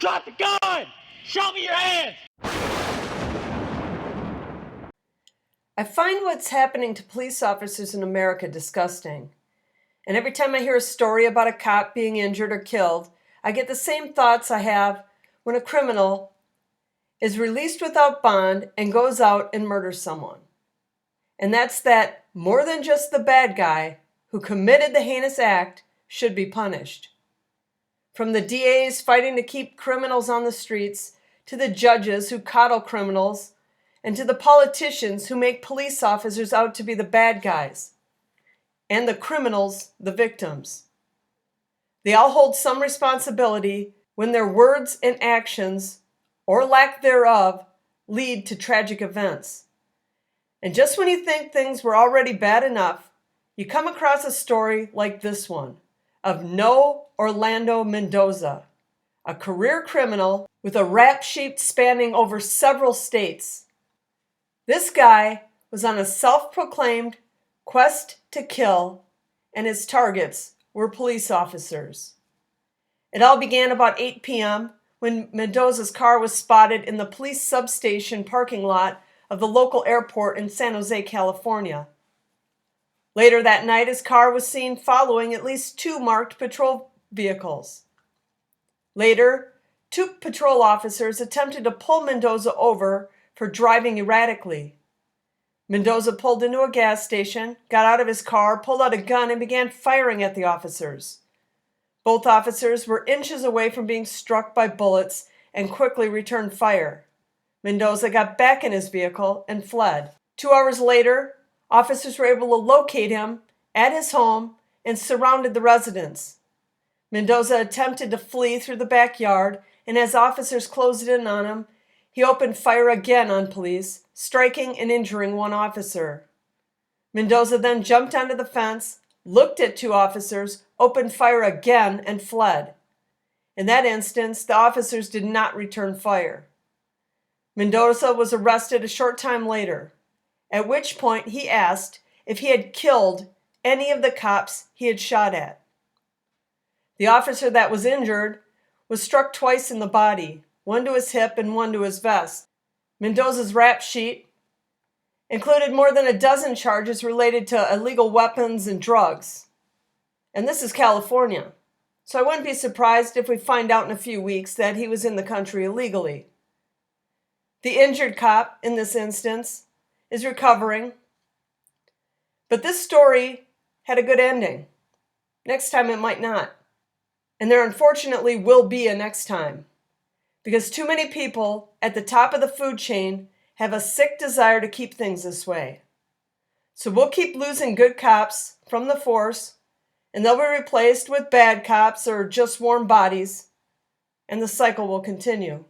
Drop the gun! Show me your hands! I find what's happening to police officers in America disgusting. And every time I hear a story about a cop being injured or killed, I get the same thoughts I have when a criminal is released without bond and goes out and murders someone. And that's that more than just the bad guy who committed the heinous act should be punished. From the DAs fighting to keep criminals on the streets, to the judges who coddle criminals, and to the politicians who make police officers out to be the bad guys, and the criminals the victims. They all hold some responsibility when their words and actions, or lack thereof, lead to tragic events. And just when you think things were already bad enough, you come across a story like this one of Noe Orlando Mendoza, a career criminal with a rap sheet spanning over several states. This guy was on a self-proclaimed quest to kill, and his targets were police officers. It all began about 8 p.m. when Mendoza's car was spotted in the police substation parking lot of the local airport in San Jose, California. Later that night, his car was seen following at least 2 marked patrol vehicles. Later, 2 patrol officers attempted to pull Mendoza over for driving erratically. Mendoza pulled into a gas station, got out of his car, pulled out a gun, and began firing at the officers. Both officers were inches away from being struck by bullets and quickly returned fire. Mendoza got back in his vehicle and fled. 2 hours later, officers were able to locate him at his home and surrounded the residence. Mendoza attempted to flee through the backyard, and as officers closed in on him, he opened fire again on police, striking and injuring 1 officer. Mendoza then jumped onto the fence, looked at 2 officers, opened fire again, and fled. In that instance, the officers did not return fire. Mendoza was arrested a short time later, at which point he asked if he had killed any of the cops he had shot at. The officer that was injured was struck twice in the body, 1 to his hip and 1 to his vest. Mendoza's rap sheet included more than a dozen charges related to illegal weapons and drugs. And this is California, so I wouldn't be surprised if we find out in a few weeks that he was in the country illegally. The injured cop, in this instance, is recovering. But this story had a good ending. Next time it might not. And there unfortunately will be a next time. Because too many people at the top of the food chain have a sick desire to keep things this way. So we'll keep losing good cops from the force, and they'll be replaced with bad cops or just warm bodies, and the cycle will continue.